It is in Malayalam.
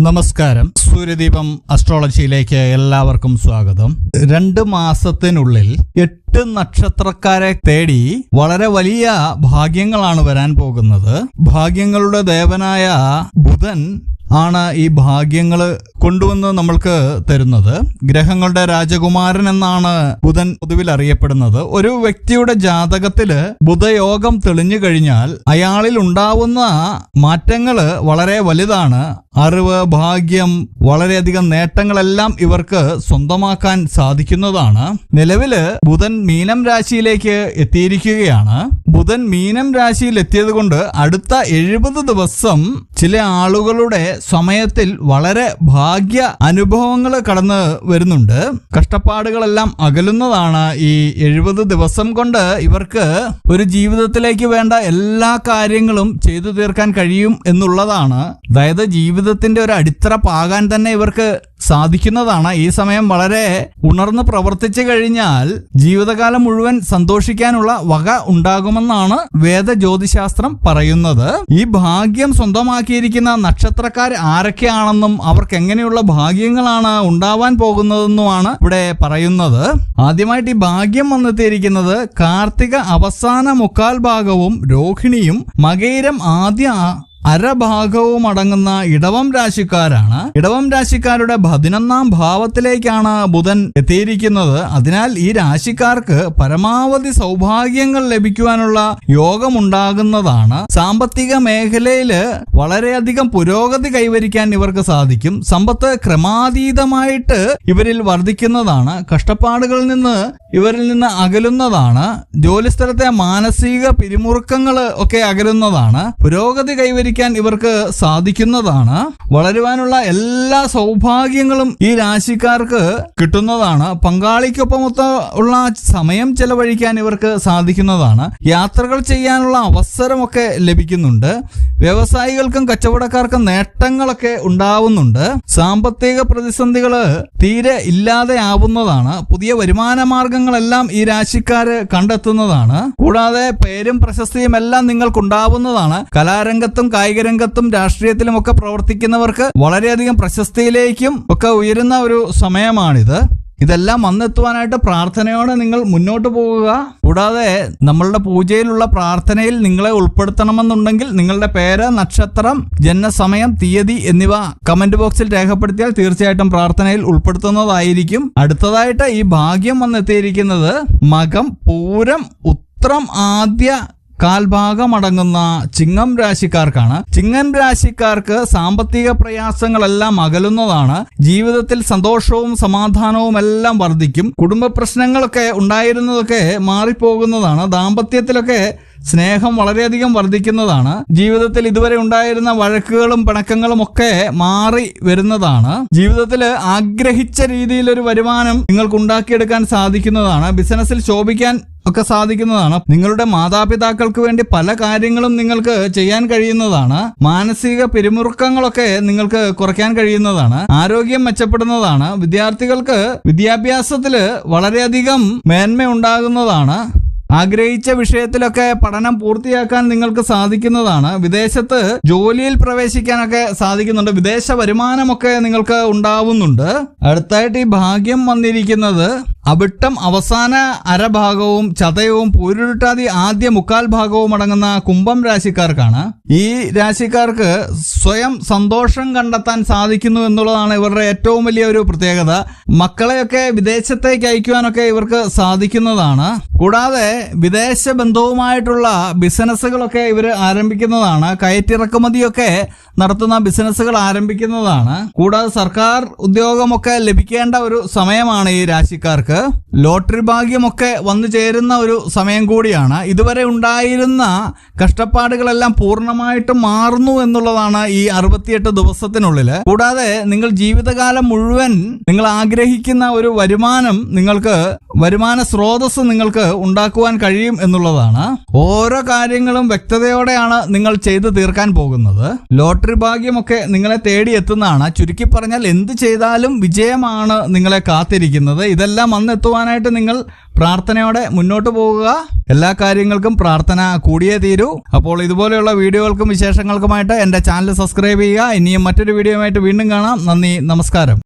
നമസ്കാരം. സൂര്യദീപം അസ്ട്രോളജിയിലേക്ക് എല്ലാവർക്കും സ്വാഗതം. 2 മാസത്തിനുള്ളിൽ 8 നക്ഷത്രക്കാരെ തേടി വളരെ വലിയ ഭാഗ്യങ്ങളാണ് വരാൻ പോകുന്നത്. ഭാഗ്യങ്ങളുടെ ദേവനായ ബുധൻ ആണ് ഈ ഭാഗ്യങ്ങൾ കൊണ്ടുവന്ന് നമ്മൾക്ക് തരുന്നത്. ഗ്രഹങ്ങളുടെ രാജകുമാരൻ എന്നാണ് ബുധൻ പൊതുവിൽ അറിയപ്പെടുന്നത്. ഒരു വ്യക്തിയുടെ ജാതകത്തില് ബുധയോഗം തെളിഞ്ഞു കഴിഞ്ഞാൽ അയാളിൽ ഉണ്ടാവുന്ന മാറ്റങ്ങള് വളരെ വലുതാണ്. അറിവ്, ഭാഗ്യം, വളരെയധികം നേട്ടങ്ങളെല്ലാം ഇവർക്ക് സ്വന്തമാക്കാൻ സാധിക്കുന്നതാണ്. നിലവില് ബുധൻ മീനം രാശിയിലേക്ക് എത്തിയിരിക്കുകയാണ്. ബുധൻ മീനം രാശിയിൽ എത്തിയത് കൊണ്ട് അടുത്ത 70 ദിവസം ചില ആളുകളുടെ സമയത്തിൽ വളരെ ഭാഗ്യ അനുഭവങ്ങൾ കടന്നു വരുന്നുണ്ട്. കഷ്ടപ്പാടുകളെല്ലാം അകലുന്നതാണ്. ഈ 70 ദിവസം കൊണ്ട് ഇവർക്ക് ഒരു ജീവിതത്തിലേക്ക് വേണ്ട എല്ലാ കാര്യങ്ങളും ചെയ്തു തീർക്കാൻ കഴിയും എന്നുള്ളതാണ്. അതായത് ജീവിതത്തിന്റെ ഒരു അടിത്തറ പാകാൻ തന്നെ ഇവർക്ക് സാധിക്കുന്നതാണ്. ഈ സമയം വളരെ ഉണർന്ന് പ്രവർത്തിച്ചു കഴിഞ്ഞാൽ ജീവിതകാലം മുഴുവൻ സന്തോഷിക്കാനുള്ള വക ഉണ്ടാകുമെന്നാണ് വേദ ജ്യോതിശാസ്ത്രം പറയുന്നത്. ഈ ഭാഗ്യം സ്വന്തമാക്കിയിരിക്കുന്ന നക്ഷത്രക്കാർ ആരൊക്കെയാണെന്നും അവർക്ക് എങ്ങനെയുള്ള ഭാഗ്യങ്ങളാണ് ഉണ്ടാവാൻ പോകുന്നതെന്നുമാണ് ഇവിടെ പറയുന്നത്. ആദ്യമായിട്ട് ഈ ഭാഗ്യം വന്നെത്തിയിരിക്കുന്നത് കാർത്തിക അവസാന 1/4 ഭാഗവും രോഹിണിയും മകയിരം ആദ്യ അരഭാഗവും അടങ്ങുന്ന ഇടവം രാശിക്കാരാണ്. ഇടവം രാശിക്കാരുടെ 11ാം ഭാവത്തിലേക്കാണ് ബുധൻ എത്തിയിരിക്കുന്നത്. അതിനാൽ ഈ രാശിക്കാർക്ക് പരമാവധി സൗഭാഗ്യങ്ങൾ ലഭിക്കുവാനുള്ള യോഗമുണ്ടാകുന്നതാണ്. സാമ്പത്തിക മേഖലയില് വളരെയധികം പുരോഗതി കൈവരിക്കാൻ ഇവർക്ക് സാധിക്കും. സമ്പത്ത് ക്രമാതീതമായിട്ട് ഇവരിൽ വർദ്ധിക്കുന്നതാണ്. കഷ്ടപ്പാടുകളിൽ നിന്ന് ഇവരിൽ നിന്ന് അകലുന്നതാണ്. ജോലിസ്ഥലത്തെ മാനസിക പിരിമുറുക്കങ്ങൾ ഒക്കെ അകലുന്നതാണ്. പുരോഗതി കൈവരിക്കാൻ ഇവർക്ക് സാധിക്കുന്നതാണ്. വളരുവാനുള്ള എല്ലാ സൗഭാഗ്യങ്ങളും ഈ രാശിക്കാർക്ക് കിട്ടുന്നതാണ്. പങ്കാളിക്കൊപ്പമുള്ള സമയം ചെലവഴിക്കാൻ ഇവർക്ക് സാധിക്കുന്നതാണ്. യാത്രകൾ ചെയ്യാനുള്ള അവസരമൊക്കെ ലഭിക്കുന്നുണ്ട്. വ്യവസായികൾക്കും കച്ചവടക്കാർക്കും നേട്ടങ്ങളൊക്കെ ഉണ്ടാവുന്നുണ്ട്. സാമ്പത്തിക പ്രതിസന്ധികൾ തീരെ ഇല്ലാതെ ആവുന്നതാണ്. പുതിയ വരുമാന മാർഗങ്ങളെല്ലാം ഈ രാശിക്കാര് കണ്ടെത്തുന്നതാണ്. കൂടാതെ പേരും പ്രശസ്തിയും എല്ലാം നിങ്ങൾക്കുണ്ടാവുന്നതാണ്. കലാരംഗത്തും കായിക രംഗത്തും രാഷ്ട്രീയത്തിലും ഒക്കെ പ്രവർത്തിക്കുന്നവർക്ക് വളരെയധികം പ്രശസ്തിയിലേക്കും ഒക്കെ ഉയരുന്ന ഒരു സമയമാണിത്. ഇതെല്ലാം വന്നെത്തുവാനായിട്ട് പ്രാർത്ഥനയോടെ നിങ്ങൾ മുന്നോട്ട് പോകുക. കൂടാതെ നമ്മളുടെ പൂജയിലുള്ള പ്രാർത്ഥനയിൽ നിങ്ങളെ ഉൾപ്പെടുത്തണമെന്നുണ്ടെങ്കിൽ നിങ്ങളുടെ പേര്, നക്ഷത്രം, ജനനസമയം, തീയതി എന്നിവ കമന്റ് ബോക്സിൽ രേഖപ്പെടുത്തിയാൽ തീർച്ചയായിട്ടും പ്രാർത്ഥനയിൽ ഉൾപ്പെടുത്തുന്നതായിരിക്കും. അടുത്തതായിട്ട് ഈ ഭാഗ്യം വന്നെത്തിയിരിക്കുന്നത് മകം, പൂരം, ഉത്രം ആദ്യ കാൽഭാഗമടങ്ങുന്ന ചിങ്ങം രാശിക്കാർക്കാണ്. ചിങ്ങം രാശിക്കാർക്ക് സാമ്പത്തിക പ്രയാസങ്ങളെല്ലാം അകലുന്നതാണ്. ജീവിതത്തിൽ സന്തോഷവും സമാധാനവും എല്ലാം വർദ്ധിക്കും. കുടുംബ പ്രശ്നങ്ങളൊക്കെ ഉണ്ടായിരുന്നതൊക്കെ മാറിപ്പോകുന്നതാണ്. ദാമ്പത്യത്തിലൊക്കെ സ്നേഹം വളരെയധികം വർദ്ധിക്കുന്നതാണ്. ജീവിതത്തിൽ ഇതുവരെ ഉണ്ടായിരുന്ന വഴക്കുകളും പിണക്കങ്ങളും ഒക്കെ മാറി വരുന്നതാണ്. ജീവിതത്തിൽ ആഗ്രഹിച്ച രീതിയിലൊരു വരുമാനം നിങ്ങൾക്ക് ഉണ്ടാക്കിയെടുക്കാൻ സാധിക്കുന്നതാണ്. ബിസിനസ്സിൽ ശോഭിക്കാൻ ഒക്കെ സാധിക്കുന്നതാണ്. നിങ്ങളുടെ മാതാപിതാക്കൾക്ക് വേണ്ടി പല കാര്യങ്ങളും നിങ്ങൾക്ക് ചെയ്യാൻ കഴിയുന്നതാണ്. മാനസിക പിരിമുറുക്കങ്ങളൊക്കെ നിങ്ങൾക്ക് കുറയ്ക്കാൻ കഴിയുന്നതാണ്. ആരോഗ്യം മെച്ചപ്പെടുന്നതാണ്. വിദ്യാർത്ഥികൾക്ക് വിദ്യാഭ്യാസത്തില് വളരെയധികം മേന്മ ഉണ്ടാകുന്നതാണ്. ആഗ്രഹിച്ച വിഷയത്തിലൊക്കെ പഠനം പൂർത്തിയാക്കാൻ നിങ്ങൾക്ക് സാധിക്കുന്നതാണ്. വിദേശത്ത് ജോലിയിൽ പ്രവേശിക്കാനൊക്കെ സാധിക്കുന്നുണ്ട്. വിദേശ വരുമാനമൊക്കെ നിങ്ങൾക്ക് ഉണ്ടാവുന്നുണ്ട്. അടുത്തായിട്ട് ഈ ഭാഗ്യം വന്നിരിക്കുന്നത് അവിട്ടം അവസാന അരഭാഗവും ചതയവും പൂരുരുട്ടാതി ആദ്യ 1/4 ഭാഗവും അടങ്ങുന്ന കുംഭം രാശിക്കാർക്കാണ്. ഈ രാശിക്കാർക്ക് സ്വയം സന്തോഷം കണ്ടെത്താൻ സാധിക്കുന്നു എന്നുള്ളതാണ് ഇവരുടെ ഏറ്റവും വലിയ ഒരു പ്രത്യേകത. മക്കളെയൊക്കെ വിദേശത്തേക്ക് അയക്കുവാനൊക്കെ ഇവർക്ക് സാധിക്കുന്നതാണ്. കൂടാതെ വിദേശ ബന്ധവുമായിട്ടുള്ള ബിസിനസ്സുകളൊക്കെ ഇവർ ആരംഭിക്കുന്നതാണ്. കയറ്റിറക്കുമതിയൊക്കെ നടത്തുന്ന ബിസിനസ്സുകൾ ആരംഭിക്കുന്നതാണ്. കൂടാതെ സർക്കാർ ഉദ്യോഗമൊക്കെ ലഭിക്കേണ്ട ഒരു സമയമാണ് ഈ രാശിക്കാർക്ക്. ലോട്ടറി ഭാഗ്യമൊക്കെ വന്നു ചേരുന്ന ഒരു സമയം കൂടിയാണ്. ഇതുവരെ ഉണ്ടായിരുന്ന കഷ്ടപ്പാടുകളെല്ലാം പൂർണ്ണമായിട്ടും മാറുന്നു എന്നുള്ളതാണ് ഈ 68 ദിവസത്തിനുള്ളിൽ. കൂടാതെ നിങ്ങൾ ജീവിതകാലം മുഴുവൻ നിങ്ങൾ ആഗ്രഹിക്കുന്ന ഒരു വരുമാനം, നിങ്ങൾക്ക് വരുമാന സ്രോതസ് നിങ്ങൾക്ക് ഉണ്ടാക്കുവാൻ കഴിയും എന്നുള്ളതാണ്. ഓരോ കാര്യങ്ങളും വ്യക്തതയോടെയാണ് നിങ്ങൾ ചെയ്തു തീർക്കാൻ പോകുന്നത്. ലോട്ടറി ഭാഗ്യമൊക്കെ നിങ്ങളെ തേടി എത്തുന്നതാണ്. ചുരുക്കി പറഞ്ഞാൽ എന്ത് ചെയ്താലും വിജയമാണ് നിങ്ങളെ കാത്തിരിക്കുന്നത്. ഇതെല്ലാം വന്നെത്തുവാനായിട്ട് നിങ്ങൾ പ്രാർത്ഥനയോടെ മുന്നോട്ട് പോവുക. എല്ലാ കാര്യങ്ങൾക്കും പ്രാർത്ഥന കൂടിയേ തീരൂ. അപ്പോൾ ഇതുപോലെയുള്ള വീഡിയോകൾക്കും വിശേഷങ്ങൾക്കുമായിട്ട് എൻ്റെ ചാനൽ സബ്സ്ക്രൈബ് ചെയ്യുക. ഇനിയും മറ്റൊരു വീഡിയോയുമായിട്ട് വീണ്ടും കാണാം. നന്ദി, നമസ്കാരം.